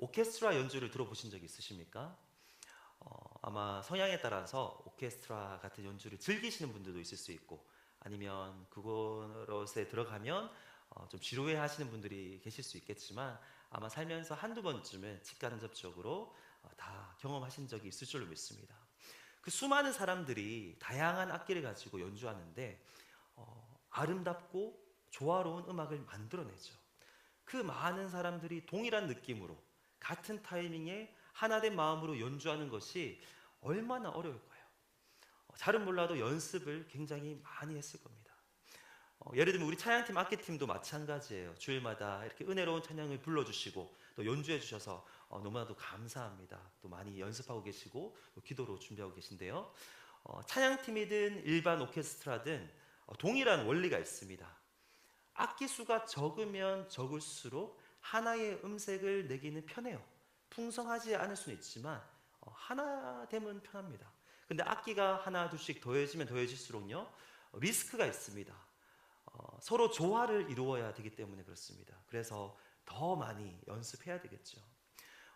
오케스트라 연주를 들어보신 적 있으십니까? 아마 성향에 따라서 오케스트라 같은 연주를 즐기시는 분들도 있을 수 있고, 아니면 그곳에 들어가면 좀 지루해 하시는 분들이 계실 수 있겠지만, 아마 살면서 한두 번쯤은 직간접적으로 다 경험하신 적이 있을 줄로 믿습니다. 그 수많은 사람들이 다양한 악기를 가지고 연주하는데 아름답고 조화로운 음악을 만들어내죠. 그 많은 사람들이 동일한 느낌으로 같은 타이밍에 하나된 마음으로 연주하는 것이 얼마나 어려울까요? 잘은 몰라도 연습을 굉장히 많이 했을 겁니다. 예를 들면 우리 찬양팀 악기팀도 마찬가지예요. 주일마다 이렇게 은혜로운 찬양을 불러주시고 또 연주해 주셔서 너무나도 감사합니다. 또 많이 연습하고 계시고 또 기도로 준비하고 계신데요. 찬양팀이든 일반 오케스트라든 동일한 원리가 있습니다. 악기 수가 적으면 적을수록 하나의 음색을 내기는 편해요. 풍성하지 않을 수는 있지만 하나 되면 편합니다. 근데 악기가 하나 둘씩 더해지면 더해질수록요 리스크가 있습니다. 서로 조화를 이루어야 되기 때문에 그렇습니다. 그래서 더 많이 연습해야 되겠죠.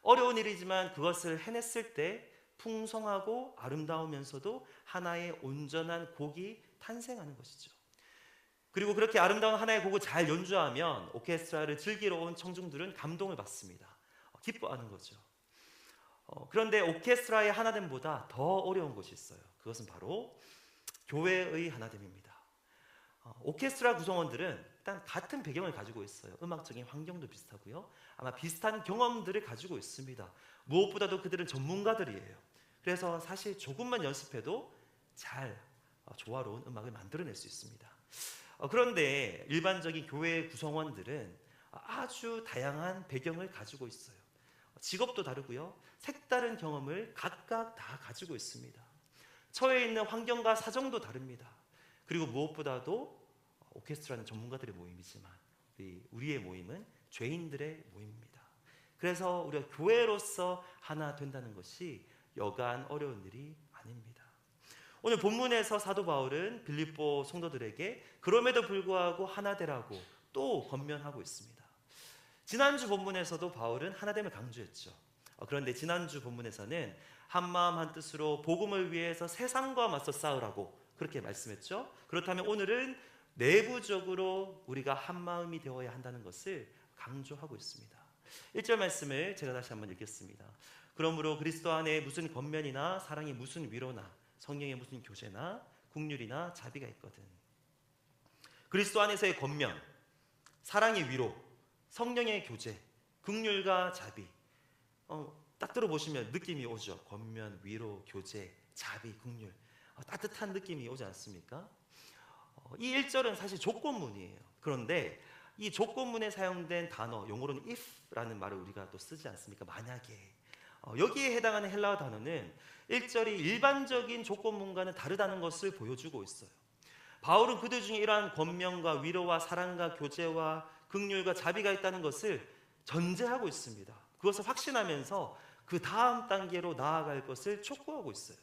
어려운 일이지만 그것을 해냈을 때 풍성하고 아름다우면서도 하나의 온전한 곡이 탄생하는 것이죠. 그리고 그렇게 아름다운 하나의 곡을 잘 연주하면 오케스트라를 즐기러 온 청중들은 감동을 받습니다. 기뻐하는 거죠. 그런데 오케스트라의 하나됨보다 더 어려운 것이 있어요. 그것은 바로 교회의 하나됨입니다. 오케스트라 구성원들은 일단 같은 배경을 가지고 있어요. 음악적인 환경도 비슷하고요. 아마 비슷한 경험들을 가지고 있습니다. 무엇보다도 그들은 전문가들이에요. 그래서 사실 조금만 연습해도 잘 조화로운 음악을 만들어낼 수 있습니다. 그런데 일반적인 교회 구성원들은 아주 다양한 배경을 가지고 있어요. 직업도 다르고요. 색다른 경험을 각각 다 가지고 있습니다. 처해 있는 환경과 사정도 다릅니다. 그리고 무엇보다도 오케스트라는 전문가들의 모임이지만 우리의 모임은 죄인들의 모임입니다. 그래서 우리가 교회로서 하나 된다는 것이 여간 어려운 일이 아닙니다. 오늘 본문에서 사도 바울은 빌립보 성도들에게 그럼에도 불구하고 하나 되라고 또 권면하고 있습니다. 지난주 본문에서도 바울은 하나됨을 강조했죠. 그런데 지난주 본문에서는 한마음 한뜻으로 복음을 위해서 세상과 맞서 싸우라고 그렇게 말씀했죠. 그렇다면 오늘은 내부적으로 우리가 한마음이 되어야 한다는 것을 강조하고 있습니다. 1절 말씀을 제가 다시 한번 읽겠습니다. 그러므로 그리스도 안에 무슨 권면이나 사랑이 무슨 위로나 성령의 무슨 교제나 국률이나 자비가 있거든. 그리스도 안에서의 권면, 사랑의 위로, 성령의 교제, 국률과 자비. 딱 들어보시면 느낌이 오죠. 권면, 위로, 교제, 자비, 국률. 따뜻한 느낌이 오지 않습니까? 이 1절은 사실 조건문이에요. 그런데 이 조건문에 사용된 단어, 영어로는 if라는 말을 우리가 또 쓰지 않습니까? 만약에. 여기에 해당하는 헬라어 단어는 1절이 일반적인 조건문과는 다르다는 것을 보여주고 있어요. 바울은 그들 중에 이러한 권면과 위로와 사랑과 교제와 긍휼과 자비가 있다는 것을 전제하고 있습니다. 그것을 확신하면서 그 다음 단계로 나아갈 것을 촉구하고 있어요.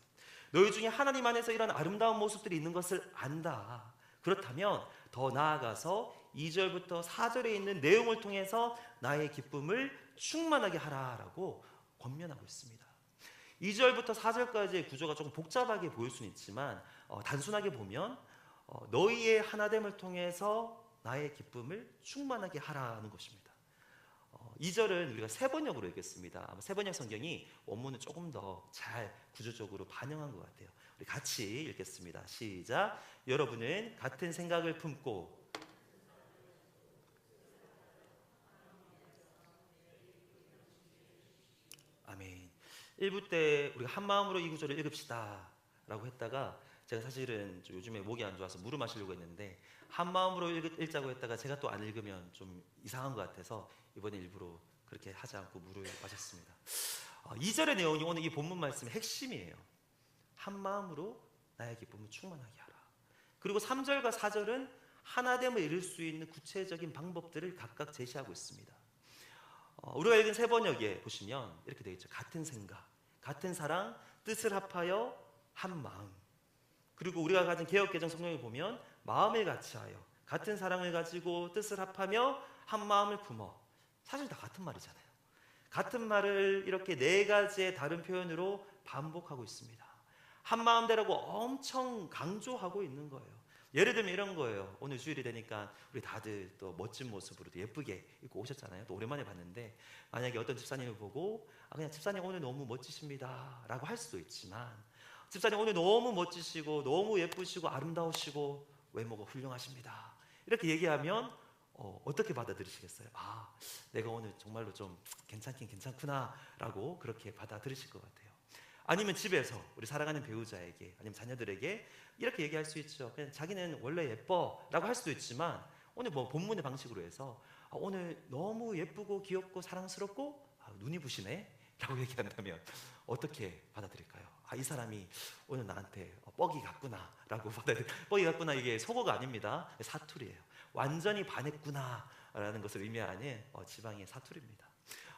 너희 중에 하나님 안에서 이런 아름다운 모습들이 있는 것을 안다. 그렇다면 더 나아가서 2절부터 4절에 있는 내용을 통해서 나의 기쁨을 충만하게 하라라고 권면하고 있습니다. 2절부터 4절까지의 구조가 조금 복잡하게 보일 수는 있지만 단순하게 보면 너희의 하나됨을 통해서 나의 기쁨을 충만하게 하라는 것입니다. 2절은 우리가 세번역으로 읽겠습니다. 아마 세번역 성경이 원문을 조금 더 잘 구조적으로 반영한 것 같아요. 우리 같이 읽겠습니다. 시작. 여러분은 같은 생각을 품고 아멘. 1부 때 우리가 한 마음으로 이 구절을 읽읍시다 라고 했다가 제가 사실은 요즘에 목이 안 좋아서 물을 마시려고 했는데 한 마음으로 읽자고 했다가 제가 또 안 읽으면 좀 이상한 것 같아서 이번에 일부러 그렇게 하지 않고 물을 마셨습니다. 2절의 내용이 오늘 이 본문 말씀의 핵심이에요. 한 마음으로 나의 기쁨을 충만하게 하라. 그리고 3절과 4절은 하나됨을 이룰 수 있는 구체적인 방법들을 각각 제시하고 있습니다. 우리가 읽은 세번역에 보시면 이렇게 되어 있죠. 같은 생각, 같은 사랑, 뜻을 합하여 한 마음. 그리고 우리가 가진 개역개정 성경에 보면 마음을 같이하여 같은 사랑을 가지고 뜻을 합하며 한 마음을 품어. 사실 다 같은 말이잖아요. 같은 말을 이렇게 네 가지의 다른 표현으로 반복하고 있습니다. 한마음 되라고 엄청 강조하고 있는 거예요. 예를 들면 이런 거예요. 오늘 주일이 되니까 우리 다들 또 멋진 모습으로 또 예쁘게 입고 오셨잖아요. 또 오랜만에 봤는데 만약에 어떤 집사님을 보고 그냥 집사님 오늘 너무 멋지십니다 라고 할 수도 있지만, 집사님 오늘 너무 멋지시고 너무 예쁘시고 아름다우시고 외모가 훌륭하십니다 이렇게 얘기하면 어떻게 받아들이시겠어요? 아, 내가 오늘 정말로 좀 괜찮긴 괜찮구나 라고 그렇게 받아들이실 것 같아요. 아니면 집에서 우리 사랑하는 배우자에게 아니면 자녀들에게 이렇게 얘기할 수 있죠. 그냥 자기는 원래 예뻐 라고 할 수도 있지만, 오늘 뭐 본문의 방식으로 해서 오늘 너무 예쁘고 귀엽고 사랑스럽고 눈이 부시네 라고 얘기한다면 어떻게 받아들일까요? 이 사람이 오늘 나한테 뻑이 같구나 라고 뻑이 같구나, 이게 속어가 아닙니다. 사투리예요. 완전히 반했구나 라는 것을 의미하는 지방의 사투리입니다.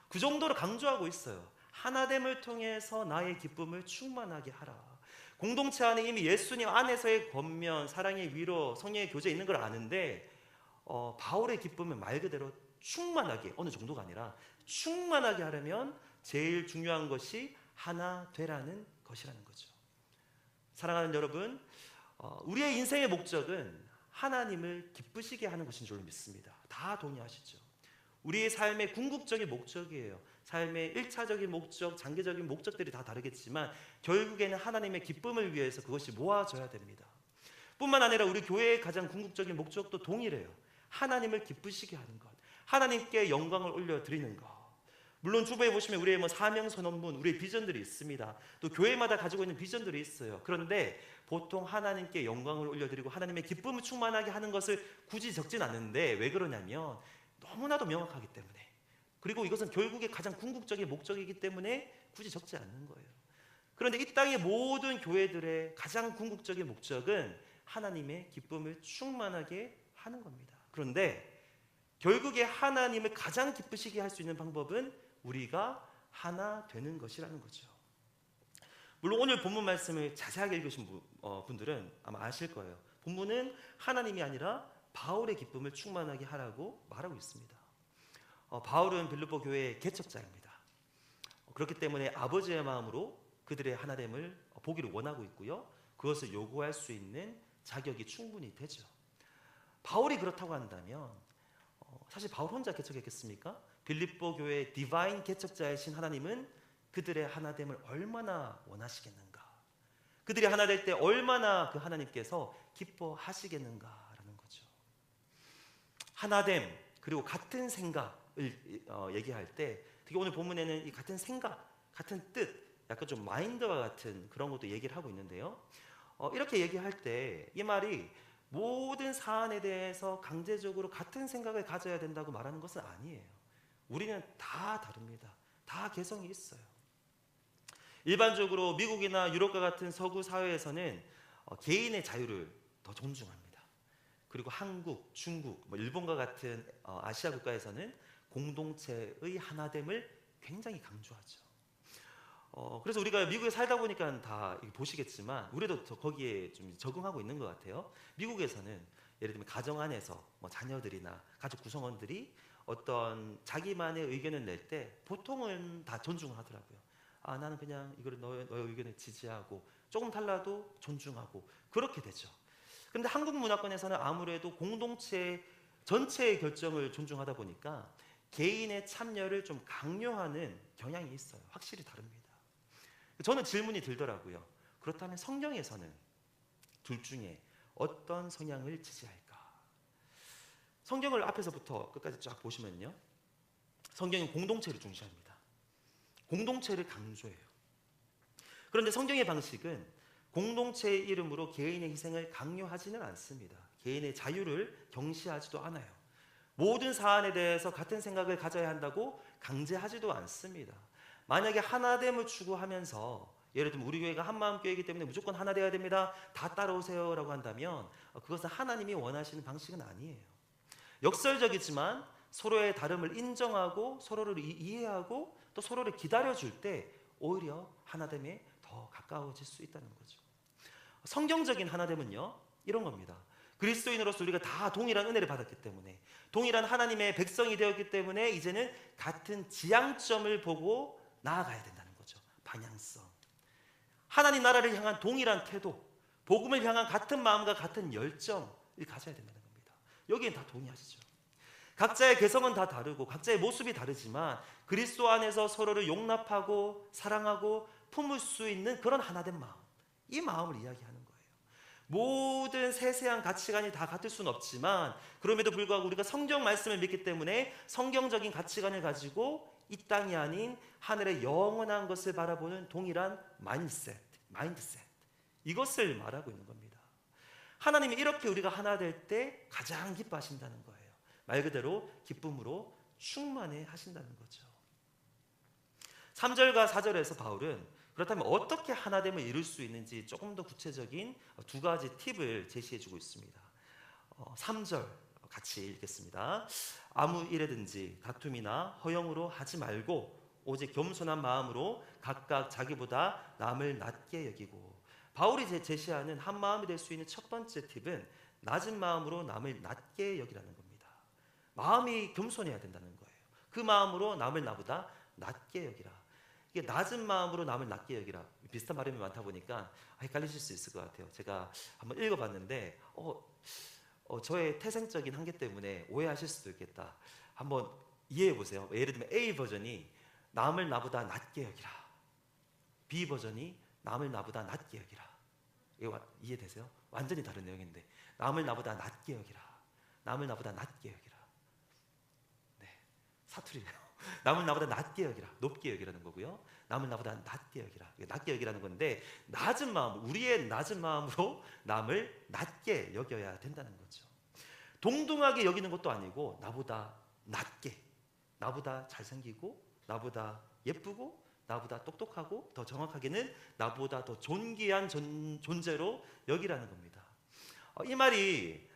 그 정도로 강조하고 있어요. 하나됨을 통해서 나의 기쁨을 충만하게 하라. 공동체 안에 이미 예수님 안에서의 권면, 사랑의 위로, 성령의 교제 있는 걸 아는데 바울의 기쁨은 말 그대로 충만하게, 어느 정도가 아니라 충만하게 하려면 제일 중요한 것이 하나 되라는 것이라는 거죠. 사랑하는 여러분, 우리의 인생의 목적은 하나님을 기쁘시게 하는 것인 줄 믿습니다. 다 동의하시죠? 우리의 삶의 궁극적인 목적이에요. 삶의 1차적인 목적, 장기적인 목적들이 다 다르겠지만 결국에는 하나님의 기쁨을 위해서 그것이 모아져야 됩니다. 뿐만 아니라 우리 교회의 가장 궁극적인 목적도 동일해요. 하나님을 기쁘시게 하는 것, 하나님께 영광을 올려드리는 것. 물론 주부에 보시면 우리의 사명 선언문, 우리의 비전들이 있습니다. 또 교회마다 가지고 있는 비전들이 있어요. 그런데 보통 하나님께 영광을 올려드리고 하나님의 기쁨을 충만하게 하는 것을 굳이 적진 않는데, 왜 그러냐면 너무나도 명확하기 때문에, 그리고 이것은 결국에 가장 궁극적인 목적이기 때문에 굳이 적지 않는 거예요. 그런데 이 땅의 모든 교회들의 가장 궁극적인 목적은 하나님의 기쁨을 충만하게 하는 겁니다. 그런데 결국에 하나님을 가장 기쁘시게 할 수 있는 방법은 우리가 하나 되는 것이라는 거죠. 물론 오늘 본문 말씀을 자세하게 읽으신 분들은 아마 아실 거예요. 본문은 하나님이 아니라 바울의 기쁨을 충만하게 하라고 말하고 있습니다. 바울은 빌립보 교회의 개척자입니다. 그렇기 때문에 아버지의 마음으로 그들의 하나됨을 보기를 원하고 있고요. 그것을 요구할 수 있는 자격이 충분히 되죠. 바울이 그렇다고 한다면 사실 바울 혼자 개척했겠습니까? 빌립보 교회의 디바인 개척자이신 하나님은 그들의 하나됨을 얼마나 원하시겠는가, 그들이 하나 될 때 얼마나 그 하나님께서 기뻐하시겠는가라는 거죠. 하나됨, 그리고 같은 생각을 얘기할 때, 특히 오늘 본문에는 이 같은 생각, 같은 뜻, 약간 좀 마인드와 같은 그런 것도 얘기를 하고 있는데요. 이렇게 얘기할 때 이 말이 모든 사안에 대해서 강제적으로 같은 생각을 가져야 된다고 말하는 것은 아니에요. 우리는 다 다릅니다. 다 개성이 있어요. 일반적으로 미국이나 유럽과 같은 서구 사회에서는 개인의 자유를 더 존중합니다. 그리고 한국, 중국, 일본과 같은 아시아 국가에서는 공동체의 하나됨을 굉장히 강조하죠. 그래서 우리가 미국에 살다 보니까 다 보시겠지만 우리도 거기에 좀 적응하고 있는 것 같아요. 미국에서는 예를 들면 가정 안에서 자녀들이나 가족 구성원들이 어떤 자기만의 의견을 낼 때 보통은 다 존중을 하더라고요. 나는 그냥 이거를 너의 의견을 지지하고 조금 달라도 존중하고 그렇게 되죠. 그런데 한국 문화권에서는 아무래도 공동체 전체의 결정을 존중하다 보니까 개인의 참여를 좀 강요하는 경향이 있어요. 확실히 다릅니다. 저는 질문이 들더라고요. 그렇다면 성경에서는 둘 중에 어떤 성향을 지지할까? 성경을 앞에서부터 끝까지 쫙 보시면요, 성경은 공동체를 중시합니다. 공동체를 강조해요. 그런데 성경의 방식은 공동체의 이름으로 개인의 희생을 강요하지는 않습니다. 개인의 자유를 경시하지도 않아요. 모든 사안에 대해서 같은 생각을 가져야 한다고 강제하지도 않습니다. 만약에 하나됨을 추구하면서 예를 들면 우리 교회가 한마음 교회이기 때문에 무조건 하나 되어야 됩니다, 다 따라오세요 라고 한다면 그것은 하나님이 원하시는 방식은 아니에요. 역설적이지만 서로의 다름을 인정하고 서로를 이해하고 또 서로를 기다려줄 때 오히려 하나됨에 더 가까워질 수 있다는 거죠. 성경적인 하나됨은요, 이런 겁니다. 그리스도인으로서 우리가 다 동일한 은혜를 받았기 때문에, 동일한 하나님의 백성이 되었기 때문에 이제는 같은 지향점을 보고 나아가야 된다는 거죠. 방향성. 하나님 나라를 향한 동일한 태도, 복음을 향한 같은 마음과 같은 열정을 가져야 된다는 겁니다. 여기엔 다 동의하시죠. 각자의 개성은 다 다르고 각자의 모습이 다르지만 그리스도 안에서 서로를 용납하고 사랑하고 품을 수 있는 그런 하나된 마음, 이 마음을 이야기하는 거예요. 모든 세세한 가치관이 다 같을 수는 없지만 그럼에도 불구하고 우리가 성경 말씀을 믿기 때문에 성경적인 가치관을 가지고 이 땅이 아닌 하늘의 영원한 것을 바라보는 동일한 마인드셋, 이것을 말하고 있는 겁니다. 하나님이 이렇게 우리가 하나 될 때 가장 기뻐하신다는 거예요. 말 그대로 기쁨으로 충만해 하신다는 거죠. 3절과 4절에서 바울은 그렇다면 어떻게 하나됨을 이룰 수 있는지 조금 더 구체적인 두 가지 팁을 제시해 주고 있습니다. 3절 같이 읽겠습니다. 아무 일에든지 다툼이나 허영으로 하지 말고 오직 겸손한 마음으로 각각 자기보다 남을 낮게 여기고. 바울이 제시하는 한 마음이 될 수 있는 첫 번째 팁은 낮은 마음으로 남을 낮게 여기라는 겁니다. 마음이 겸손해야 된다는 거예요. 그 마음으로 남을 나보다 낮게 여기라. 이게 낮은 마음으로 남을 낮게 여기라. 비슷한 발음이 많다 보니까 헷갈리실 수 있을 것 같아요. 제가 한번 읽어봤는데 저의 태생적인 한계 때문에 오해하실 수도 있겠다. 한번 이해해 보세요. 예를 들면 A 버전이 남을 나보다 낮게 여기라. B 버전이 남을 나보다 낮게 여기라. 이거 이해되세요? 완전히 다른 내용인데 남을 나보다 낮게 여기라. 남을 나보다 낮게 여기라. 네, 사투리예요. 남을 나보다 낮게 여기라. 높게 여기라는 거고요. 남을 나보다 낮게 여기라. 낮게 여기라는 건데 낮은 마음, 우리의 낮은 마음으로 남을 낮게 여겨야 된다는 거죠. 동등하게 여기는 것도 아니고 나보다 낮게, 나보다 잘생기고 나보다 예쁘고 나보다 똑똑하고 더 정확하게는 나보다 더 존귀한 존재로 여기라는 겁니다. 이 말이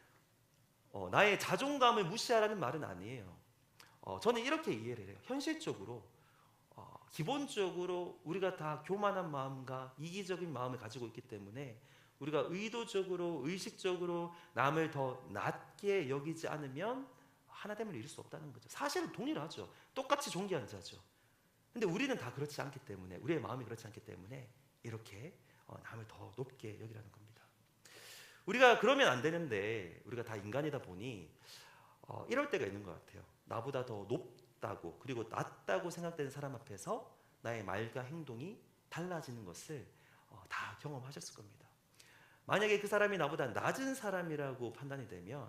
나의 자존감을 무시하라는 말은 아니에요. 저는 이렇게 이해를 해요. 현실적으로 기본적으로 우리가 다 교만한 마음과 이기적인 마음을 가지고 있기 때문에 우리가 의도적으로 의식적으로 남을 더 낮게 여기지 않으면 하나됨을 이룰 수 없다는 거죠. 사실은 동일하죠. 똑같이 존귀한 자죠. 근데 우리는 다 그렇지 않기 때문에, 우리의 마음이 그렇지 않기 때문에 이렇게 남을 더 높게 여기라는 겁니다. 우리가 그러면 안 되는데 우리가 다 인간이다 보니 이럴 때가 있는 것 같아요. 나보다 더 높다고 그리고 낫다고 생각되는 사람 앞에서 나의 말과 행동이 달라지는 것을 다 경험하셨을 겁니다. 만약에 그 사람이 나보다 낮은 사람이라고 판단이 되면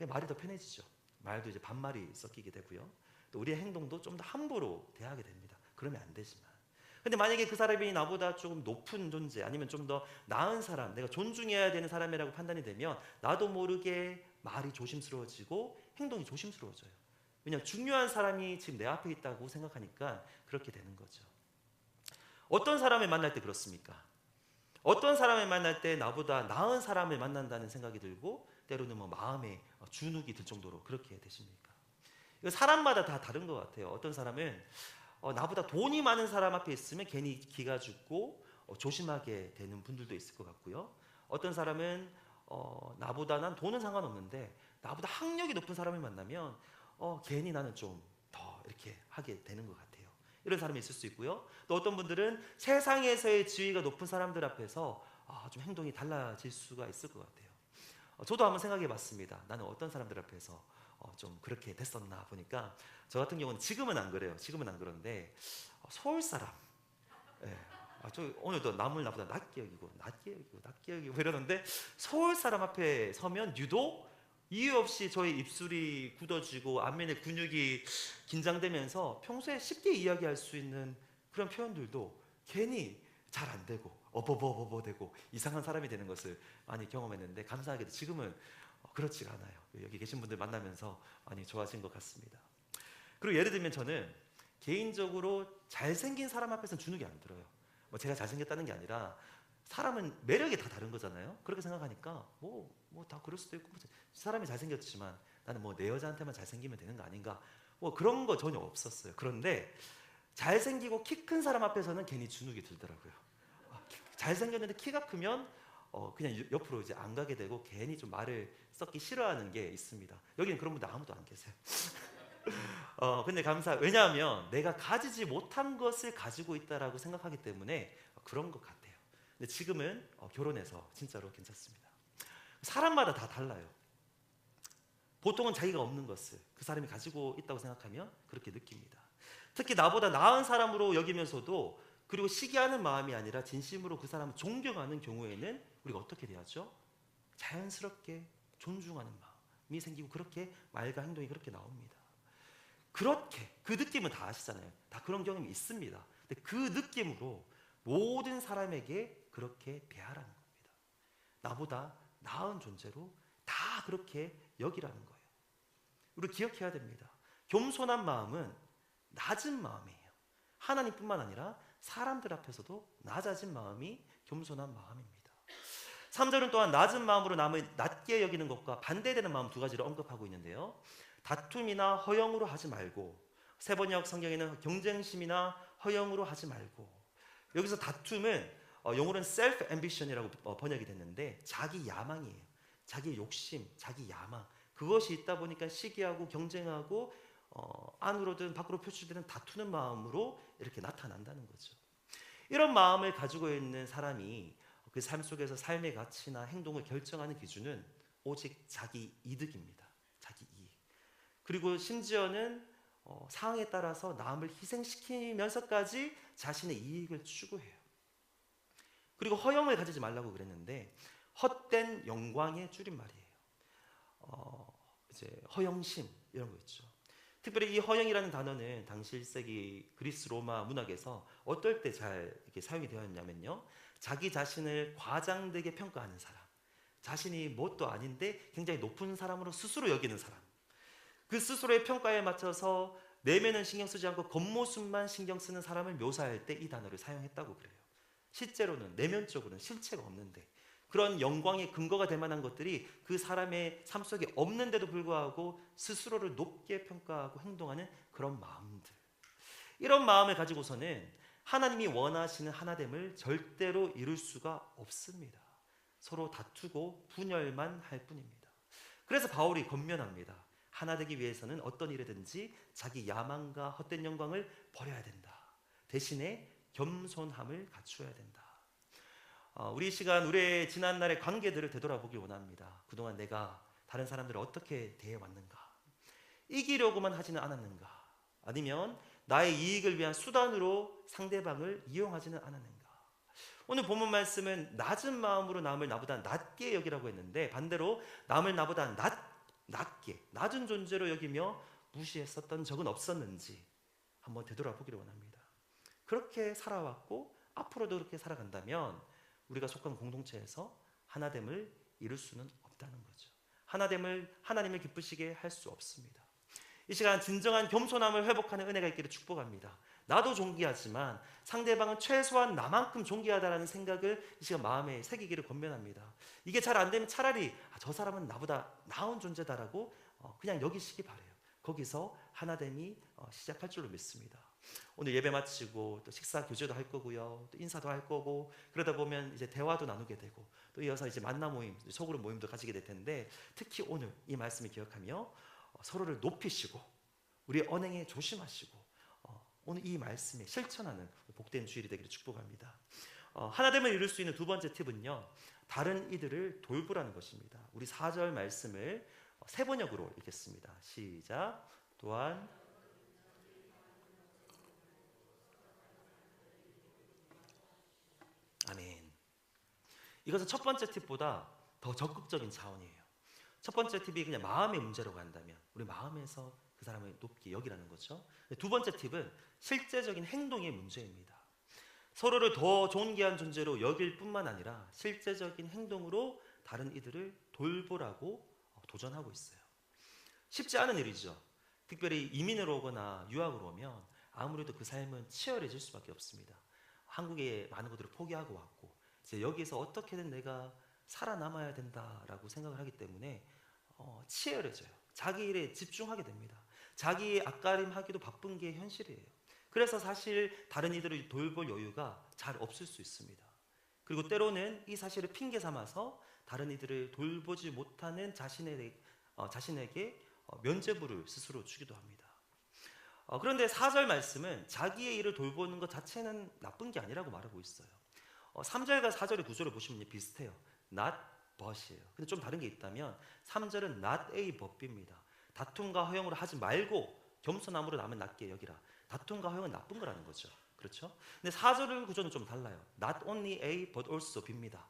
말이 더 편해지죠. 말도 이제 반말이 섞이게 되고요. 또 우리의 행동도 좀 더 함부로 대하게 됩니다. 그러면 안 되지만. 근데 만약에 그 사람이 나보다 조금 높은 존재 아니면 좀 더 나은 사람, 내가 존중해야 되는 사람이라고 판단이 되면 나도 모르게 말이 조심스러워지고 행동이 조심스러워져요. 왜냐하면 중요한 사람이 지금 내 앞에 있다고 생각하니까 그렇게 되는 거죠. 어떤 사람을 만날 때 그렇습니까? 어떤 사람을 만날 때 나보다 나은 사람을 만난다는 생각이 들고 때로는 마음에 주눅이 들 정도로 그렇게 되십니까? 이거 사람마다 다 다른 것 같아요. 어떤 사람은 나보다 돈이 많은 사람 앞에 있으면 괜히 기가 죽고 조심하게 되는 분들도 있을 것 같고요. 어떤 사람은 나보다 난 돈은 상관없는데 나보다 학력이 높은 사람을 만나면 괜히 나는 좀 더 이렇게 하게 되는 것 같아요. 이런 사람이 있을 수 있고요. 또 어떤 분들은 세상에서의 지위가 높은 사람들 앞에서 좀 행동이 달라질 수가 있을 것 같아요. 저도 한번 생각해 봤습니다. 나는 어떤 사람들 앞에서 좀 그렇게 됐었나 보니까 저 같은 경우는 지금은 안 그래요. 지금은 안 그런데 서울 사람, 예. 저 오늘도 남을 나보다 낮게 여기고 이러는데 서울 사람 앞에 서면 유독 이유 없이 저의 입술이 굳어지고 안면의 근육이 긴장되면서 평소에 쉽게 이야기할 수 있는 그런 표현들도 괜히 잘 안 되고 어버버버버 되고 이상한 사람이 되는 것을 많이 경험했는데 감사하게도 지금은 그렇지가 않아요. 여기 계신 분들 만나면서 많이 좋아진 것 같습니다. 그리고 예를 들면 저는 개인적으로 잘생긴 사람 앞에서는 주눅이 안 들어요. 제가 잘생겼다는 게 아니라 사람은 매력이 다 다른 거잖아요. 그렇게 생각하니까 뭐 다 그럴 수도 있고 사람이 잘생겼지만 나는 내 여자한테만 잘생기면 되는 거 아닌가 그런 거 전혀 없었어요. 그런데 잘생기고 키 큰 사람 앞에서는 괜히 주눅이 들더라고요. 잘생겼는데 키가 크면 그냥 옆으로 이제 안 가게 되고 괜히 좀 말을 썩기 싫어하는 게 있습니다. 여기는 그런 분들 아무도 안 계세요. 근데 왜냐하면 내가 가지지 못한 것을 가지고 있다라고 생각하기 때문에 그런 것 같아요. 근데 지금은 결혼해서 진짜로 괜찮습니다. 사람마다 다 달라요. 보통은 자기가 없는 것을 그 사람이 가지고 있다고 생각하면 그렇게 느낍니다. 특히 나보다 나은 사람으로 여기면서도 그리고 시기하는 마음이 아니라 진심으로 그 사람을 존경하는 경우에는 우리가 어떻게 돼야죠? 자연스럽게 존중하는 마음이 생기고 그렇게 말과 행동이 그렇게 나옵니다. 그렇게 그 느낌은 다 아시잖아요. 다 그런 경험이 있습니다. 근데 그 느낌으로 모든 사람에게 그렇게 대하라는 겁니다. 나보다 나은 존재로 다 그렇게 여기라는 거예요. 우리 기억해야 됩니다. 겸손한 마음은 낮은 마음이에요. 하나님뿐만 아니라 사람들 앞에서도 낮아진 마음이 겸손한 마음입니다. 3절은 또한 낮은 마음으로 남을 낮게 여기는 것과 반대되는 마음 두 가지를 언급하고 있는데요. 다툼이나 허영으로 하지 말고, 세번역 성경에는 경쟁심이나 허영으로 하지 말고, 여기서 다툼은 영어로는 self ambition이라고 번역이 됐는데 자기 야망이에요. 자기 욕심, 자기 야망, 그것이 있다 보니까 시기하고 경쟁하고 안으로든 밖으로 표출되는 다투는 마음으로 이렇게 나타난다는 거죠. 이런 마음을 가지고 있는 사람이 그 삶 속에서 삶의 가치나 행동을 결정하는 기준은 오직 자기 이득입니다. 자기 이익. 그리고 심지어는 상황에 따라서 남을 희생시키면서까지 자신의 이익을 추구해요. 그리고 허영을 가지지 말라고 그랬는데 헛된 영광의 줄임말이에요. 이제 허영심 이런 거 있죠. 특별히 이 허영이라는 단어는 당시 1세기 그리스 로마 문학에서 어떨 때 잘 이렇게 사용이 되었냐면요. 자기 자신을 과장되게 평가하는 사람, 자신이 뭣도 아닌데 굉장히 높은 사람으로 스스로 여기는 사람, 그 스스로의 평가에 맞춰서 내면은 신경 쓰지 않고 겉모습만 신경 쓰는 사람을 묘사할 때 이 단어를 사용했다고 그래요. 실제로는 내면적으로는 실체가 없는데 그런 영광의 근거가 될 만한 것들이 그 사람의 삶 속에 없는데도 불구하고 스스로를 높게 평가하고 행동하는 그런 마음들, 이런 마음을 가지고서는 하나님이 원하시는 하나됨을 절대로 이룰 수가 없습니다. 서로 다투고 분열만 할 뿐입니다. 그래서 바울이 권면합니다. 하나 되기 위해서는 어떤 일이든지 자기 야망과 헛된 영광을 버려야 된다. 대신에 겸손함을 갖추어야 된다. 우리 시간, 우리의 지난날의 관계들을 되돌아보길 원합니다. 그동안 내가 다른 사람들을 어떻게 대해왔는가? 이기려고만 하지는 않았는가? 아니면 나의 이익을 위한 수단으로 상대방을 이용하지는 않았는가? 오늘 본문 말씀은 낮은 마음으로 남을 나보다 낮게 여기라고 했는데 반대로 남을 나보다 낮게, 낮은 존재로 여기며 무시했었던 적은 없었는지 한번 되돌아보기를 원합니다. 그렇게 살아왔고 앞으로도 그렇게 살아간다면 우리가 속한 공동체에서 하나됨을 이룰 수는 없다는 거죠. 하나님을 기쁘시게 할 수 없습니다. 이 시간 진정한 겸손함을 회복하는 은혜가 있기를 축복합니다. 나도 존귀하지만 상대방은 최소한 나만큼 존귀하다라는 생각을 이 시간 마음에 새기기를 권면합니다. 이게 잘 안 되면 차라리 저 사람은 나보다 나은 존재다라고 그냥 여기시기 바라요. 거기서 하나됨이 시작할 줄로 믿습니다. 오늘 예배 마치고 또 식사 교제도 할 거고요, 또 인사도 할 거고, 그러다 보면 이제 대화도 나누게 되고 또 이어서 이제 만나 모임, 소그룹 모임도 가지게 될 텐데 특히 오늘 이 말씀을 기억하며 서로를 높이시고 우리의 언행에 조심하시고 오늘 이 말씀에 실천하는 복된 주일이 되기를 축복합니다. 하나됨을 이룰 수 있는 두 번째 팁은요, 다른 이들을 돌보라는 것입니다. 우리 4절 말씀을 세 번역으로 읽겠습니다. 시작. 또한 아멘. 이것은 첫 번째 팁보다 더 적극적인 차원이에요. 첫 번째 팁이 그냥 마음의 문제로 간다면 우리 마음에서 그 사람을 높게 여기라는 거죠. 두 번째 팁은 실제적인 행동의 문제입니다. 서로를 더 존귀한 존재로 여길 뿐만 아니라 실제적인 행동으로 다른 이들을 돌보라고 도전하고 있어요. 쉽지 않은 일이죠. 특별히 이민을 오거나 유학을 오면 아무래도 그 삶은 치열해질 수밖에 없습니다. 한국의 많은 것들을 포기하고 왔고 이제 여기서 어떻게든 내가 살아남아야 된다라고 생각을 하기 때문에 치열해져요. 자기 일에 집중하게 됩니다. 자기의 앞가림하기도 바쁜 게 현실이에요. 그래서 사실 다른 이들을 돌볼 여유가 잘 없을 수 있습니다. 그리고 때로는 이 사실을 핑계 삼아서 다른 이들을 돌보지 못하는 자신에게 면죄부를 스스로 주기도 합니다. 그런데 4절 말씀은 자기의 일을 돌보는 것 자체는 나쁜 게 아니라고 말하고 있어요. 3절과 4절의 구조를 보시면 비슷해요. not but이에요. 근데 좀 다른 게 있다면 3절은 not a but입니다. 다툼과 허용을 하지 말고 겸손함으로 남을 낫게 여기라. 다툼과 허용은 나쁜 거라는 거죠. 그렇죠? 근데 4절의 구조는 좀 달라요. not only a but also b입니다.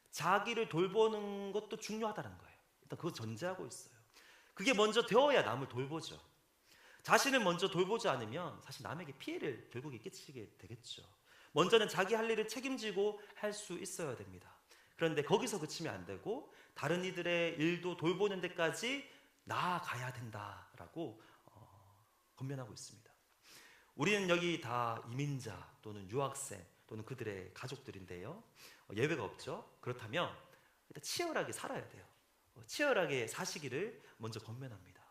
자기를 돌보는 것도 중요하다는 거예요. 일단 그거 전제하고 있어요. 그게 먼저 되어야 남을 돌보죠. 자신을 먼저 돌보지 않으면 사실 남에게 피해를 결국에 끼치게 되겠죠. 먼저는 자기 할 일을 책임지고 할 수 있어야 됩니다. 그런데 거기서 그치면 안 되고 다른 이들의 일도 돌보는 데까지 나아가야 된다라고 권면하고 있습니다. 우리는 여기 다 이민자 또는 유학생 또는 그들의 가족들인데요. 예외가 없죠. 그렇다면 일단 치열하게 살아야 돼요. 치열하게 사시기를 먼저 권면합니다.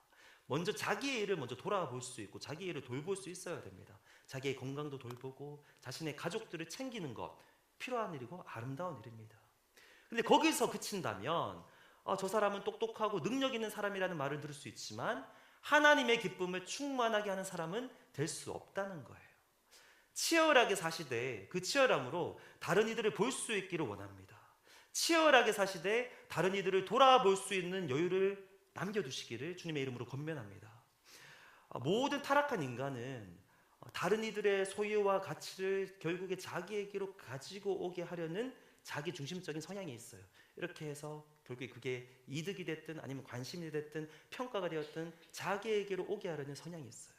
먼저 자기의 일을 먼저 돌아볼 수 있고 자기의 일을 돌볼 수 있어야 됩니다. 자기의 건강도 돌보고 자신의 가족들을 챙기는 것 필요한 일이고 아름다운 일입니다. 근데 거기서 그친다면 저 사람은 똑똑하고 능력 있는 사람이라는 말을 들을 수 있지만 하나님의 기쁨을 충만하게 하는 사람은 될 수 없다는 거예요. 치열하게 사시되 그 치열함으로 다른 이들을 볼 수 있기를 원합니다. 치열하게 사시되 다른 이들을 돌아볼 수 있는 여유를 남겨두시기를 주님의 이름으로 권면합니다. 모든 타락한 인간은 다른 이들의 소유와 가치를 결국에 자기에게로 가지고 오게 하려는 자기중심적인 성향이 있어요. 이렇게 해서 결국에 그게 이득이 됐든 아니면 관심이 됐든 평가가 되었든 자기에게로 오게 하려는 성향이 있어요.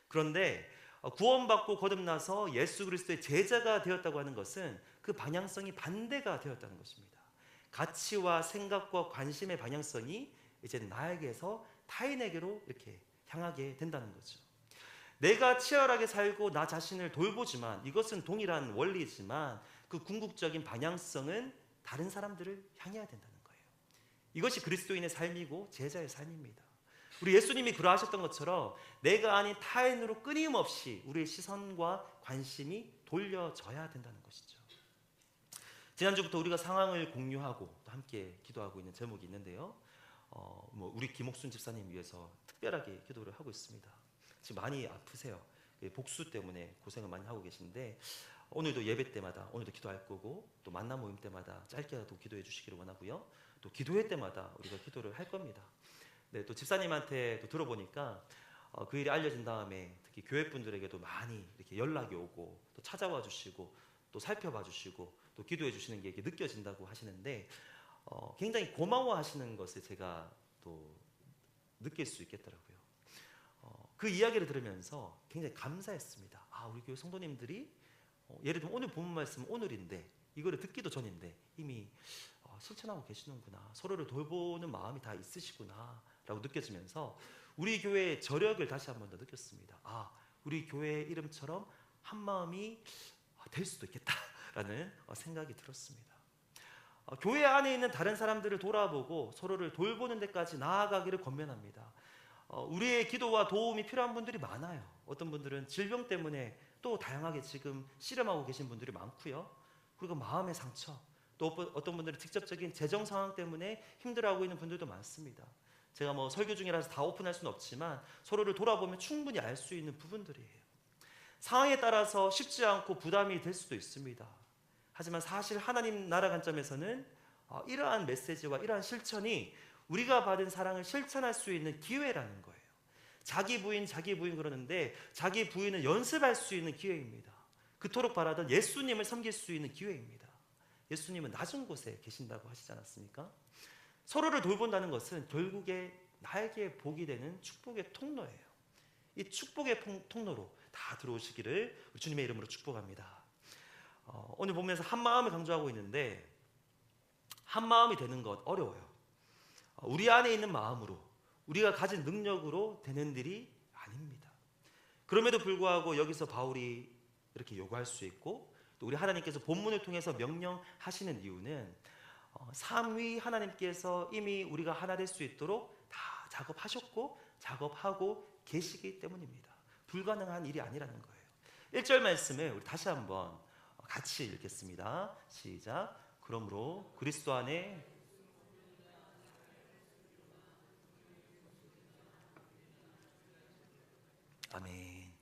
그런데 구원받고 거듭나서 예수 그리스도의 제자가 되었다고 하는 것은 그 방향성이 반대가 되었다는 것입니다. 가치와 생각과 관심의 방향성이 이제 나에게서 타인에게로 이렇게 향하게 된다는 거죠. 내가 치열하게 살고 나 자신을 돌보지만 이것은 동일한 원리지만 그 궁극적인 방향성은 다른 사람들을 향해야 된다는 거예요. 이것이 그리스도인의 삶이고 제자의 삶입니다. 우리 예수님이 그러하셨던 것처럼 내가 아닌 타인으로 끊임없이 우리의 시선과 관심이 돌려져야 된다는 것이죠. 지난주부터 우리가 상황을 공유하고 또 함께 기도하고 있는 제목이 있는데요. 우리 김옥순 집사님 위해서 특별하게 기도를 하고 있습니다. 지금 많이 아프세요. 복수 때문에 고생을 많이 하고 계신데 오늘도 예배 때마다 오늘도 기도할 거고 또 만남 모임 때마다 짧게라도 기도해 주시기를 원하고요. 또 기도회 때마다 우리가 기도를 할 겁니다. 네, 또 집사님한테 또 들어보니까 그 일이 알려진 다음에 특히 교회 분들에게도 많이 이렇게 연락이 오고 또 찾아와 주시고 또 살펴봐 주시고 또 기도해 주시는 게 이렇게 느껴진다고 하시는데 굉장히 고마워하시는 것을 제가 또 느낄 수 있겠더라고요. 그 이야기를 들으면서 굉장히 감사했습니다. 우리 교회 성도님들이 예를 들면 오늘 본문 말씀 오늘인데 이거를 듣기도 전인데 이미 실천하고 계시는구나, 서로를 돌보는 마음이 다 있으시구나 라고 느껴지면서 우리 교회의 저력을 다시 한 번 더 느꼈습니다. 우리 교회 이름처럼 한 마음이 될 수도 있겠다라는 생각이 들었습니다. 교회 안에 있는 다른 사람들을 돌아보고 서로를 돌보는 데까지 나아가기를 권면합니다. 우리의 기도와 도움이 필요한 분들이 많아요. 어떤 분들은 질병 때문에 또 다양하게 지금 씨름하고 계신 분들이 많고요. 그리고 마음의 상처, 또 어떤 분들은 직접적인 재정 상황 때문에 힘들어하고 있는 분들도 많습니다. 제가 설교 중이라서 다 오픈할 수는 없지만 서로를 돌아보면 충분히 알 수 있는 부분들이에요. 상황에 따라서 쉽지 않고 부담이 될 수도 있습니다. 하지만 사실 하나님 나라 관점에서는 이러한 메시지와 이러한 실천이 우리가 받은 사랑을 실천할 수 있는 기회라는 거예요. 자기 부인 그러는데 자기 부인을 연습할 수 있는 기회입니다. 그토록 바라던 예수님을 섬길 수 있는 기회입니다. 예수님은 낮은 곳에 계신다고 하시지 않았습니까? 서로를 돌본다는 것은 결국에 나에게 복이 되는 축복의 통로예요. 이 축복의 통로로 다 들어오시기를 주님의 이름으로 축복합니다. 오늘 보면서 한 마음을 강조하고 있는데 한 마음이 되는 것 어려워요. 우리 안에 있는 마음으로 우리가 가진 능력으로 되는 일이 아닙니다. 그럼에도 불구하고 여기서 바울이 이렇게 요구할 수 있고 또 우리 하나님께서 본문을 통해서 명령하시는 이유는 삼위 하나님께서 이미 우리가 하나 될 수 있도록 다 작업하셨고 작업하고 계시기 때문입니다. 불가능한 일이 아니라는 거예요. 1절 말씀을 우리 다시 한번 같이 읽겠습니다. 시작. 그러므로 그리스도 안에 아멘.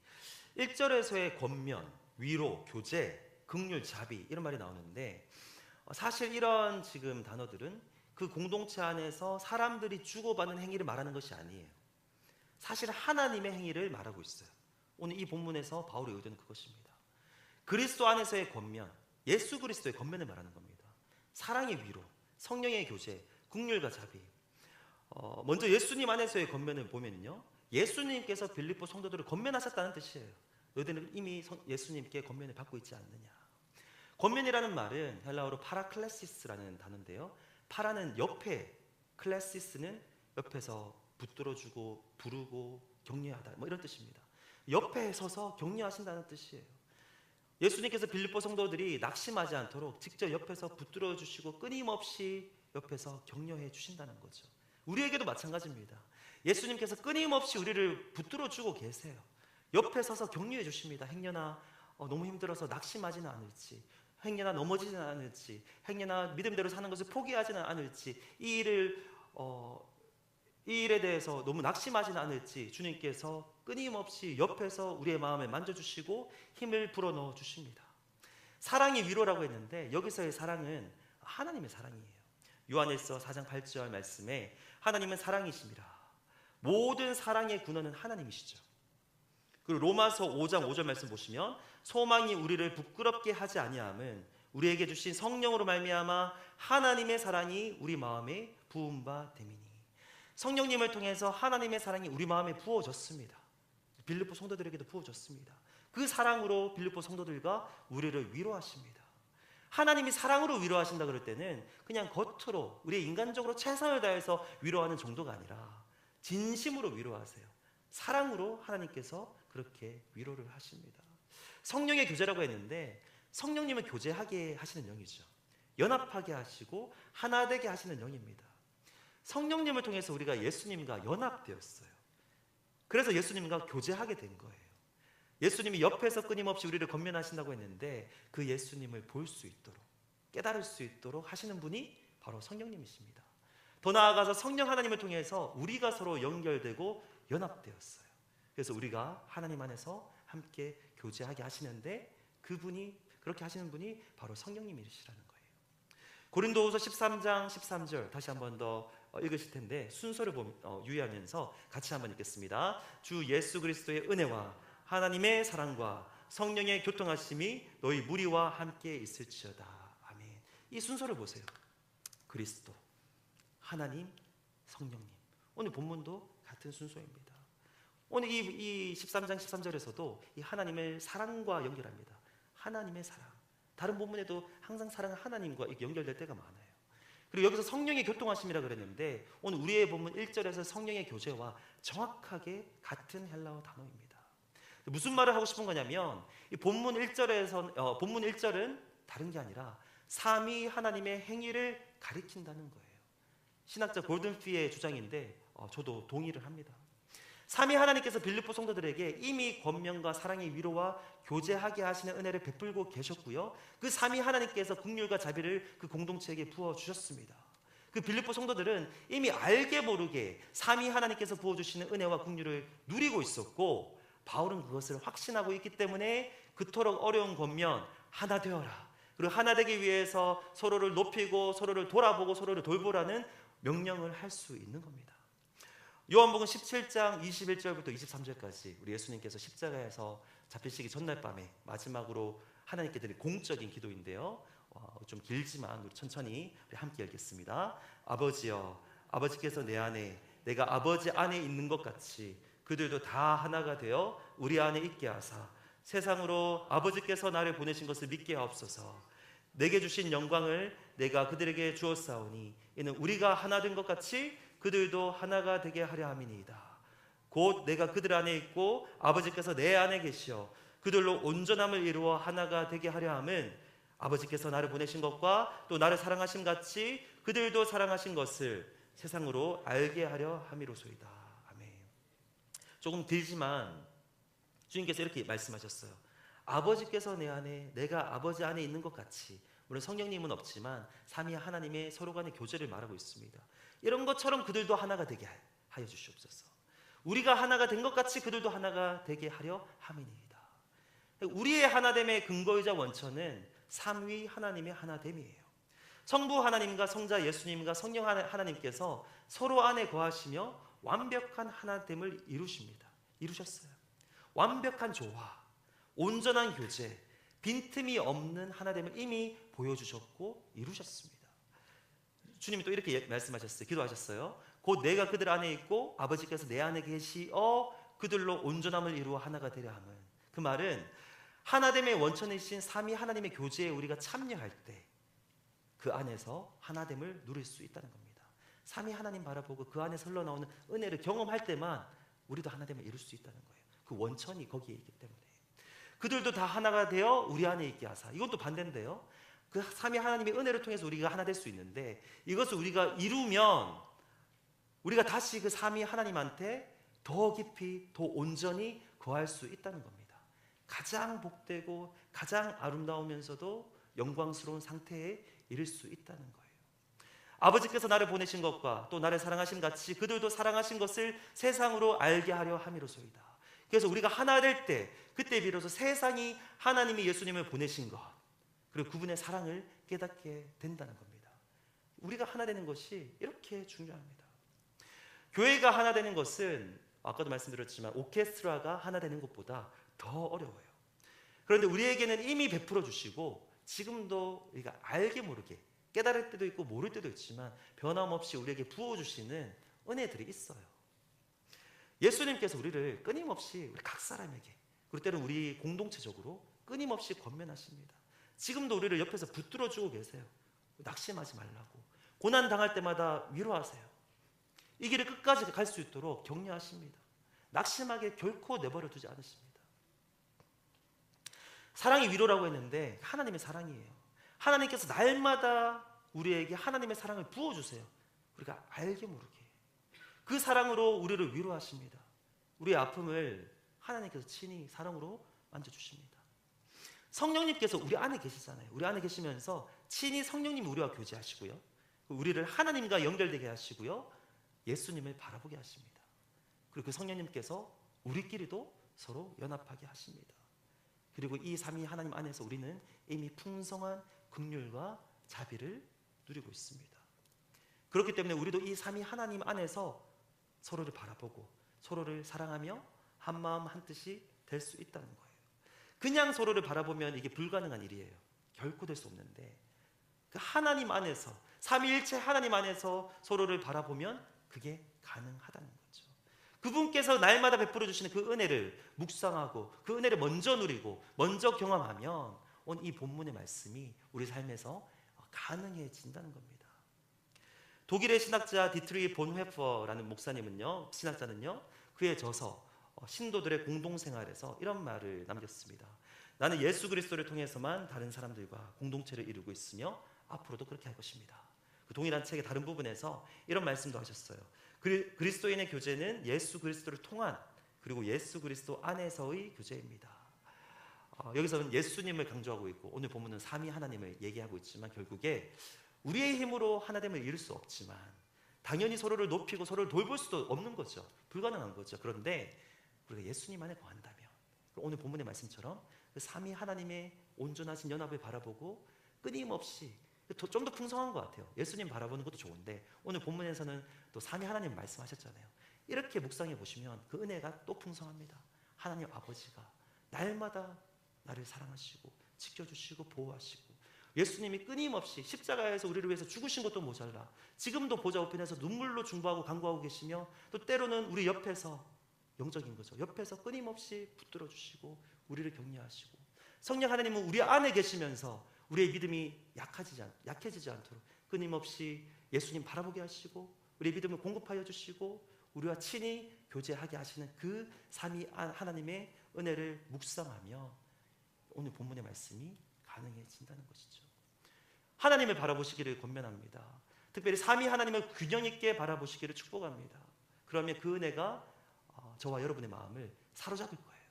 1절에서의 권면, 위로, 교제, 긍휼, 자비 이런 말이 나오는데 사실 이런 지금 단어들은 그 공동체 안에서 사람들이 주고받는 행위를 말하는 것이 아니에요. 사실 하나님의 행위를 말하고 있어요. 오늘 이 본문에서 바울의 의도는 그것입니다. 그리스도 안에서의 권면, 예수 그리스도의 권면을 말하는 겁니다. 사랑의 위로, 성령의 교제, 긍휼과 자비. 먼저 예수님 안에서의 권면을 보면요, 예수님께서 빌립보 성도들을 권면하셨다는 뜻이에요. 너희들은 이미 예수님께 권면을 받고 있지 않느냐. 권면이라는 말은 헬라어로 파라클레시스라는 단어인데요, 파라는 옆에, 클레시스는 옆에서 붙들어주고 부르고 격려하다, 뭐 이런 뜻입니다. 옆에 서서 격려하신다는 뜻이에요. 예수님께서 빌립보 성도들이 낙심하지 않도록 직접 옆에서 붙들어 주시고 끊임없이 옆에서 격려해 주신다는 거죠. 우리에게도 마찬가지입니다. 예수님께서 끊임없이 우리를 붙들어 주고 계세요. 옆에 서서 격려해 주십니다. 행여나 너무 힘들어서 낙심하지는 않을지, 행여나 넘어지지는 않을지, 행여나 믿음대로 사는 것을 포기하지는 않을지, 이 일에 대해서 너무 낙심하지는 않을지 주님께서 끊임없이 옆에서 우리의 마음을 만져주시고 힘을 불어넣어 주십니다. 사랑이 위로라고 했는데 여기서의 사랑은 하나님의 사랑이에요. 요한일서 4장 8절 말씀에 하나님은 사랑이십니다. 모든 사랑의 근원은 하나님이시죠. 그리고 로마서 5장 5절 말씀 보시면 소망이 우리를 부끄럽게 하지 아니함은 우리에게 주신 성령으로 말미암아 하나님의 사랑이 우리 마음에 부은 바 됨이니. 성령님을 통해서 하나님의 사랑이 우리 마음에 부어졌습니다. 빌립보 성도들에게도 부어졌습니다. 그 사랑으로 빌립보 성도들과 우리를 위로하십니다. 하나님이 사랑으로 위로하신다 그럴 때는 그냥 겉으로 우리의 인간적으로 최선을 다해서 위로하는 정도가 아니라 진심으로 위로하세요. 사랑으로 하나님께서 그렇게 위로를 하십니다. 성령의 교제라고 했는데 성령님을 교제하게 하시는 영이죠. 연합하게 하시고 하나 되게 하시는 영입니다. 성령님을 통해서 우리가 예수님과 연합되었어요. 그래서 예수님과 교제하게 된 거예요. 예수님이 옆에서 끊임없이 우리를 권면하신다고 했는데 그 예수님을 볼 수 있도록, 깨달을 수 있도록 하시는 분이 바로 성령님이십니다. 더 나아가서 성령 하나님을 통해서 우리가 서로 연결되고 연합되었어요. 그래서 우리가 하나님 안에서 함께 교제하게 하시는데 그분이, 그렇게 하시는 분이 바로 성령님이시라는 거예요. 고린도후서 13장 13절 다시 한 번 더 읽으실 텐데 순서를 유의하면서 같이 한번 읽겠습니다. 주 예수 그리스도의 은혜와 하나님의 사랑과 성령의 교통하심이 너희 무리와 함께 있을지어다. 아멘. 이 순서를 보세요. 그리스도, 하나님, 성령님. 오늘 본문도 같은 순서입니다. 오늘 이 13장 13절에서도 이 하나님의 사랑과 연결합니다. 하나님의 사랑. 다른 본문에도 항상 사랑은 하나님과 연결될 때가 많아요. 그리고 여기서 성령의 교통하심이라 그랬는데 오늘 우리의 본문 1절에서 성령의 교제와 정확하게 같은 헬라어 단어입니다. 무슨 말을 하고 싶은 거냐면 이 본문 1절은 다른 게 아니라 삼위 하나님의 행위를 가리킨다는 거예요. 신학자 골든피의 주장인데 저도 동의를 합니다. 삼위 하나님께서 빌립보 성도들에게 이미 권면과 사랑의 위로와 교제하게 하시는 은혜를 베풀고 계셨고요, 그 삼위 하나님께서 긍휼과 자비를 그 공동체에게 부어주셨습니다. 그 빌립보 성도들은 이미 알게 모르게 삼위 하나님께서 부어주시는 은혜와 긍휼을 누리고 있었고 바울은 그것을 확신하고 있기 때문에 그토록 어려운 권면 하나 되어라, 그리고 하나 되기 위해서 서로를 높이고 서로를 돌아보고 서로를 돌보라는 명령을 할 수 있는 겁니다. 요한복음 17장 21절부터 23절까지 우리 예수님께서 십자가에서 잡히시기 전날 밤에 마지막으로 하나님께 드린 공적인 기도인데요, 좀 길지만 우리 천천히 우리 함께 읽겠습니다. 아버지여, 아버지께서 내 안에 내가 아버지 안에 있는 것 같이 그들도 다 하나가 되어 우리 안에 있게 하사 세상으로 아버지께서 나를 보내신 것을 믿게 하옵소서. 내게 주신 영광을 내가 그들에게 주었사오니 이는 우리가 하나 된 것 같이 그들도 하나가 되게 하려 함이니이다. 곧 내가 그들 안에 있고 아버지께서 내 안에 계시어 그들로 온전함을 이루어 하나가 되게 하려 함은 아버지께서 나를 보내신 것과 또 나를 사랑하신 같이 그들도 사랑하신 것을 세상으로 알게 하려 함이로소이다. 아멘. 조금 길지만 주님께서 이렇게 말씀하셨어요. 아버지께서 내 안에, 내가 아버지 안에 있는 것 같이, 물론 성령님은 없지만 삼위 하나님의 서로 간의 교제를 말하고 있습니다. 이런 것처럼 그들도 하나가 되게 하여 주시옵소서. 우리가 하나가 된 것 같이 그들도 하나가 되게 하려 함이니이다. 우리의 하나됨의 근거이자 원천은 삼위 하나님의 하나됨이에요. 성부 하나님과 성자 예수님과 성령 하나님께서 서로 안에 거하시며 완벽한 하나됨을 이루셨어요. 완벽한 조화, 온전한 교제, 빈틈이 없는 하나됨을 이미 보여주셨고 이루셨습니다. 주님이 또 이렇게 말씀하셨어요. 기도하셨어요. 곧 내가 그들 안에 있고 아버지께서 내 안에 계시어 그들로 온전함을 이루어 하나가 되려 함은, 그 말은 하나됨의 원천이신 삼위 하나님의 교제에 우리가 참여할 때 그 안에서 하나됨을 누릴 수 있다는 겁니다. 삼위 하나님 바라보고 그 안에서 흘러나오는 은혜를 경험할 때만 우리도 하나됨을 이룰 수 있다는 거예요. 그 원천이 거기에 있기 때문에. 그들도 다 하나가 되어 우리 안에 있게 하사. 이건 또 반대인데요. 그 삼위 하나님의 은혜를 통해서 우리가 하나 될 수 있는데, 이것을 우리가 이루면 우리가 다시 그 삼위 하나님한테 더 깊이, 더 온전히 거할 수 있다는 겁니다. 가장 복되고 가장 아름다우면서도 영광스러운 상태에 이를 수 있다는 거예요. 아버지께서 나를 보내신 것과 또 나를 사랑하신 같이 그들도 사랑하신 것을 세상으로 알게 하려 함이로소이다. 그래서 우리가 하나 될 때, 그때 비로소 세상이 하나님이 예수님을 보내신 것, 그리고 그분의 사랑을 깨닫게 된다는 겁니다. 우리가 하나 되는 것이 이렇게 중요합니다. 교회가 하나 되는 것은 아까도 말씀드렸지만 오케스트라가 하나 되는 것보다 더 어려워요. 그런데 우리에게는 이미 베풀어 주시고 지금도 우리가 알게 모르게 깨달을 때도 있고 모를 때도 있지만 변함없이 우리에게 부어주시는 은혜들이 있어요. 예수님께서 우리를 끊임없이 우리 각 사람에게, 그리고 때로는 우리 공동체적으로 끊임없이 권면하십니다. 지금도 우리를 옆에서 붙들어주고 계세요. 낙심하지 말라고. 고난 당할 때마다 위로하세요. 이 길을 끝까지 갈 수 있도록 격려하십니다. 낙심하게 결코 내버려 두지 않으십니다. 사랑이 위로라고 했는데 하나님의 사랑이에요. 하나님께서 날마다 우리에게 하나님의 사랑을 부어주세요. 우리가 알게 모르게 그 사랑으로 우리를 위로하십니다. 우리의 아픔을 하나님께서 친히 사랑으로 만져주십니다. 성령님께서 우리 안에 계시잖아요. 우리 안에 계시면서 친히 성령님이 우리와 교제하시고요, 우리를 하나님과 연결되게 하시고요, 예수님을 바라보게 하십니다. 그리고 그 성령님께서 우리끼리도 서로 연합하게 하십니다. 그리고 이 삼위 하나님 안에서 우리는 이미 풍성한 긍휼과 자비를 누리고 있습니다. 그렇기 때문에 우리도 이 삼위 하나님 안에서 서로를 바라보고 서로를 사랑하며 한마음 한뜻이 될 수 있다는 거예요. 그냥 서로를 바라보면 이게 불가능한 일이에요. 결코 될 수 없는데 그 하나님 안에서, 삼위일체 하나님 안에서 서로를 바라보면 그게 가능하다는 거죠. 그분께서 날마다 베풀어 주시는 그 은혜를 묵상하고 그 은혜를 먼저 누리고 먼저 경험하면 오늘 이 본문의 말씀이 우리 삶에서 가능해진다는 겁니다. 독일의 신학자 디트리히 본회퍼라는 목사님은요, 신학자는요, 그의 저서 신도들의 공동생활에서 이런 말을 남겼습니다. 나는 예수 그리스도를 통해서만 다른 사람들과 공동체를 이루고 있으며 앞으로도 그렇게 할 것입니다. 그 동일한 책의 다른 부분에서 이런 말씀도 하셨어요. 그리스도인의 교제는 예수 그리스도를 통한, 그리고 예수 그리스도 안에서의 교제입니다. 여기서는 예수님을 강조하고 있고 오늘 본문은 삼위 하나님을 얘기하고 있지만 결국에 우리의 힘으로 하나됨을 이룰 수 없지만 당연히 서로를 높이고 서로를 돌볼 수도 없는 거죠. 불가능한 거죠. 그런데 우리가 예수님 안에 거한다면 오늘 본문의 말씀처럼 그 삼위 하나님의 온전하신 연합을 바라보고 끊임없이 좀 더 풍성한 것 같아요. 예수님 바라보는 것도 좋은데 오늘 본문에서는 또 삼위 하나님 말씀하셨잖아요. 이렇게 묵상해 보시면 그 은혜가 또 풍성합니다. 하나님 아버지가 날마다 나를 사랑하시고 지켜주시고 보호하시고, 예수님이 끊임없이 십자가에서 우리를 위해서 죽으신 것도 모자라 지금도 보좌 우편에서 눈물로 중보하고 간구하고 계시며, 또 때로는 우리 옆에서, 영적인 거죠, 옆에서 끊임없이 붙들어 주시고 우리를 격려하시고, 성령 하나님은 우리 안에 계시면서 우리의 믿음이 약해지지 않도록 끊임없이 예수님 바라보게 하시고 우리의 믿음을 공급하여 주시고 우리와 친히 교제하게 하시는 그 삼위 하나님의 은혜를 묵상하며 오늘 본문의 말씀이 가능해진다는 것이죠. 하나님을 바라보시기를 권면합니다. 특별히 삼위 하나님을 균형 있게 바라보시기를 축복합니다. 그러면 그 은혜가 저와 여러분의 마음을 사로잡을 거예요.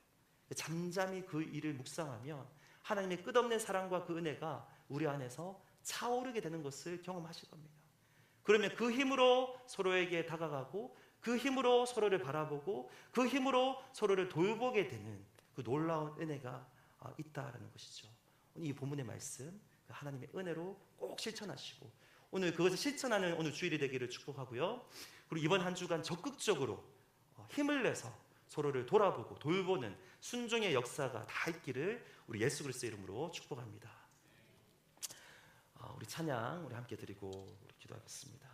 잠잠히 그 일을 묵상하면 하나님의 끝없는 사랑과 그 은혜가 우리 안에서 차오르게 되는 것을 경험하실 겁니다. 그러면 그 힘으로 서로에게 다가가고 그 힘으로 서로를 바라보고 그 힘으로 서로를 돌보게 되는 그 놀라운 은혜가 있다라는 것이죠. 이 본문의 말씀 하나님의 은혜로 꼭 실천하시고 오늘 그것을 실천하는 오늘 주일이 되기를 축복하고요. 그리고 이번 한 주간 적극적으로 힘을 내서 서로를 돌아보고 돌보는 순종의 역사가 다 있기를 우리 예수 그리스도의 이름으로 축복합니다. 우리 찬양 우리 함께 드리고 우리 기도하겠습니다.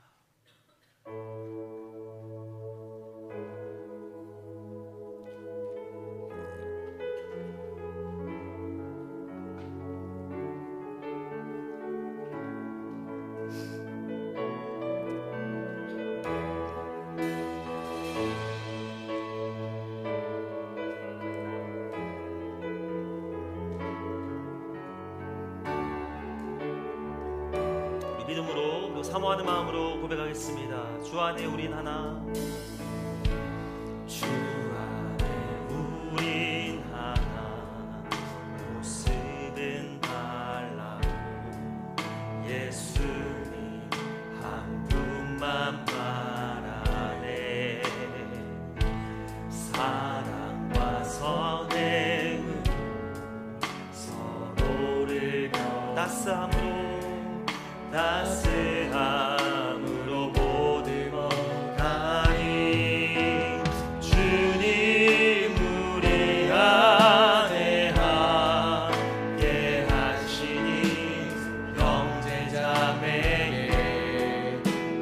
믿음으로 사모하는 마음으로 고백하겠습니다. 주 안에 우린 하나, 주 안에 우린 하나, 모습은 달라도 예수님 한 분만 바라네. 사랑과 선행은 서로를 따스함으로 보듬어가니 주님 우리 안에 함께 하시니 형제자매의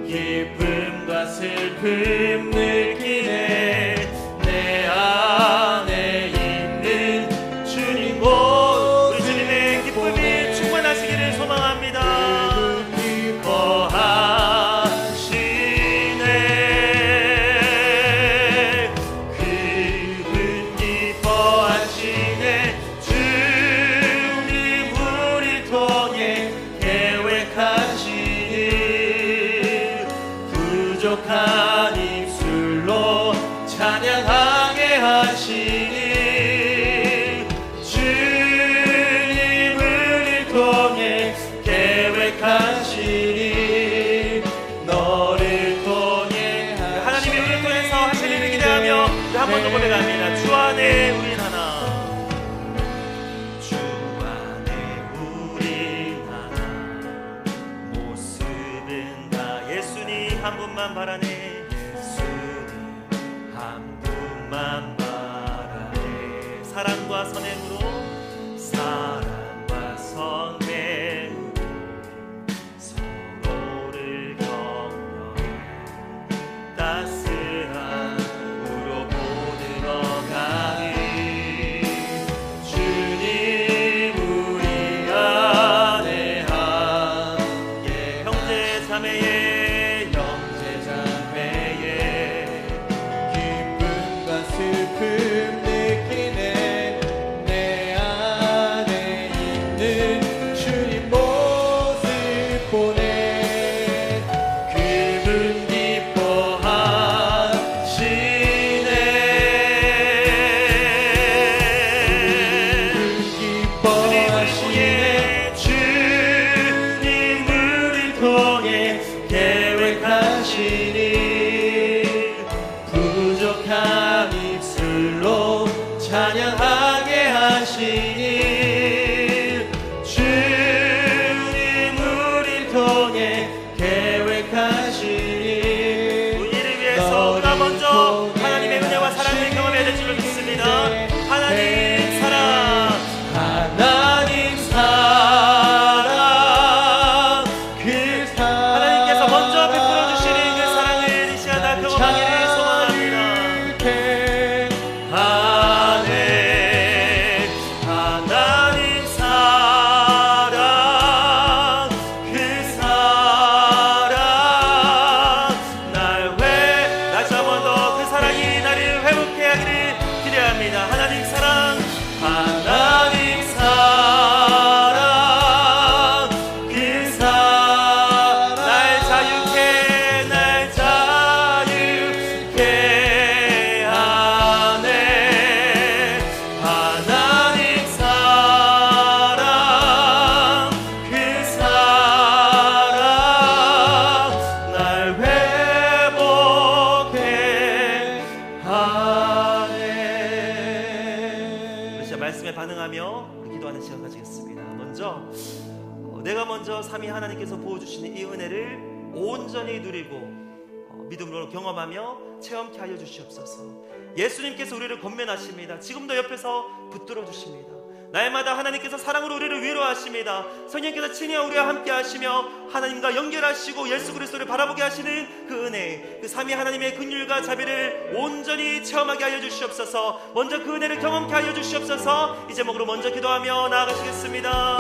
기쁨과 슬픔 느끼네. 내 안에 있는 주님 우리 주님의 기쁨이 충만하시기를 소망합니다. 부족한 입술로 찬양하게 하시니 주님을 통해 계획하시니 너를 통해 하나님이 우리를 통해서 하실 일을 기대하며 한 번 더 고백합니다. 주 안에 우린 하나, 주 안에 우린 하나, 모습은 다 예수님 한 분만 바라네. 예수님 한 분만 바라네. 사랑과 선행으로 서로를 격려해 따스함으로 보듬어가니 주님 우리 안에 함께 형제자매의 기도하시겠습니다. 먼저 내가 먼저 삼위 하나님께서 부어주시는 이 은혜를 온전히 누리고 믿음으로 경험하며 체험케 하여 주시옵소서. 예수님께서 우리를 권면하십니다. 지금도 옆에서 붙들어 주십니다. 날마다 하나님께서 사랑으로 우리를 위로하십니다. 성령께서 친히 우리와 함께 하시며 하나님과 연결하시고 예수 그리스도를 바라보게 하시는 그 은혜, 그 삼위 하나님의 긍휼과 자비를 온전히 체험하게 하여 주시옵소서. 먼저 그 은혜를 경험케 하여 주시옵소서. 이 제목으로 먼저 기도하며 나아가시겠습니다.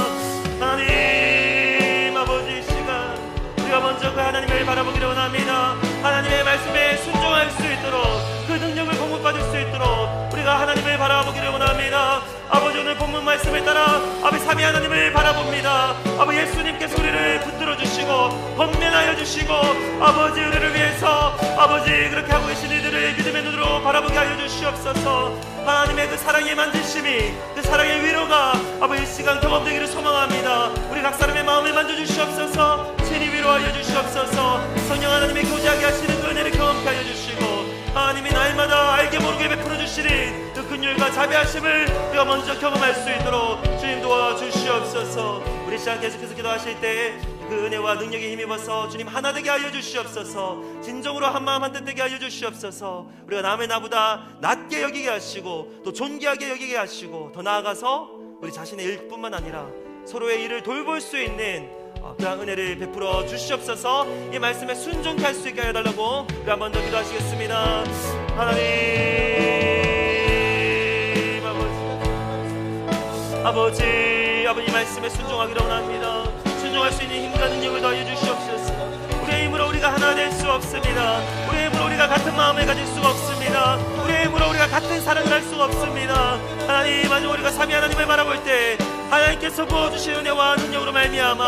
하나님 아버지, 시간 우리가 먼저 그 하나님을 바라보기를 원합니다. 하나님의 말씀에 순종할 수 있도록, 그 능력을 공급받을 수 있도록 우리가 하나님을 바라보기를 원합니다. 아버지, 오늘 본문 말씀을 따라 아버지 삼위 하나님을 바라봅니다. 아버지, 예수님께서 우리를 붙들어 주시고 권면하여 주시고 아버지 우리를 위해서 아버지 그렇게 하고 계신 이들을 믿음의 눈으로 바라보게 하여 주시옵소서. 하나님의 그 사랑의 만지심이, 그 사랑의 위로가 아버지 이 시간 경험되기를 소망합니다. 우리 각 사람의 마음을 만져주시옵소서. 친히 위로하여 주시옵소서. 성령 하나님의 교제하게 하시는 그 은혜를 경험케 하여 주시고 하나님이 날마다 알게 모르게 베풀어 주시는 그 긍휼과 자비하심을 우리가 먼저 경험할 수 있도록 주님 도와주시옵소서. 우리 시간 계속해서 기도하실 때 그 은혜와 능력에 힘입어서 주님 하나 되게 하여 주시옵소서. 진정으로 한마음 한뜻 되게 하여 주시옵소서. 우리가 남의 나보다 낮게 여기게 하시고 또 존귀하게 여기게 하시고 더 나아가서 우리 자신의 일뿐만 아니라 서로의 일을 돌볼 수 있는 그런 은혜를 베풀어 주시옵소서. 이 말씀에 순종케 할 수 있게 해달라고 우리 한 번 더 기도하시겠습니다. 하나님 아버지 말씀에 순종하기를 원합니다. 순종할 수 있는 힘과 능력을 더하여 주시옵소서. 우리의 힘으로 우리가 하나 될 수 없습니다. 우리의 힘으로 우리가 같은 마음을 가질 수가 없습니다. 우리의 힘으로 우리가 같은 사랑을 할 수가 없습니다. 하나님, 마지막 우리가 삼위 하나님을 바라볼 때 하나님께서 부어주신 은혜와 능력으로 말미암아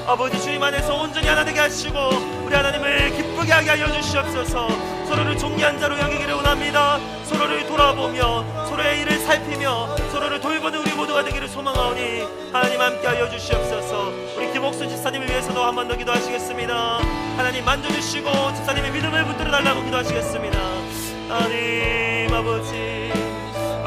아버지 주님 안에서 온전히 하나 되게 하시고 우리 하나님을 기쁘게 하게 하여 주시옵소서. 서로를 존귀한 자로 여기기를 원합니다. 서로를 돌아보며 서로의 일을 살피며 서로를 돌보는 우리 모두가 되기를 소망하오니 하나님 함께 하여 주시옵소서. 우리 김옥순 집사님을 위해서도 한 번 더 기도하시겠습니다. 하나님 만져주시고 집사님의 믿음을 붙들어 달라고 기도하시겠습니다. 하나님 아버지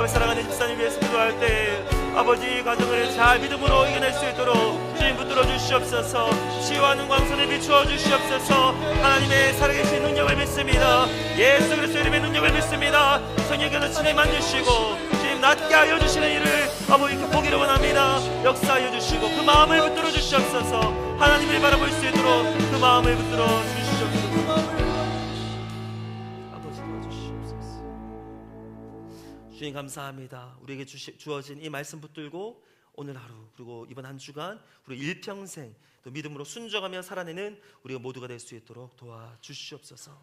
사랑하는 집사님 위해서 기도할 때 아버지 가정을 잘 믿음으로 이겨낼 수 있도록 주님 붙들어 주시옵소서. 치유하는 광선을 비추어 주시옵소서. 하나님의 살아계신 능력을 믿습니다. 예수 그리스도의 이름의 능력을 믿습니다. 성령께서 친히 만지시고 주님 낫게 하여 주시는 일을 아버지 보기를 원합니다. 역사하여 주시고 그 마음을 붙들어 주시옵소서. 하나님을 바라볼 수 있도록 그 마음을 붙들어 주시옵소서. 주님 감사합니다. 우리에게 주어진 이 말씀 붙들고 오늘 하루 그리고 이번 한 주간 우리 일평생 또 믿음으로 순종하며 살아내는 우리가 모두가 될 수 있도록 도와주시옵소서.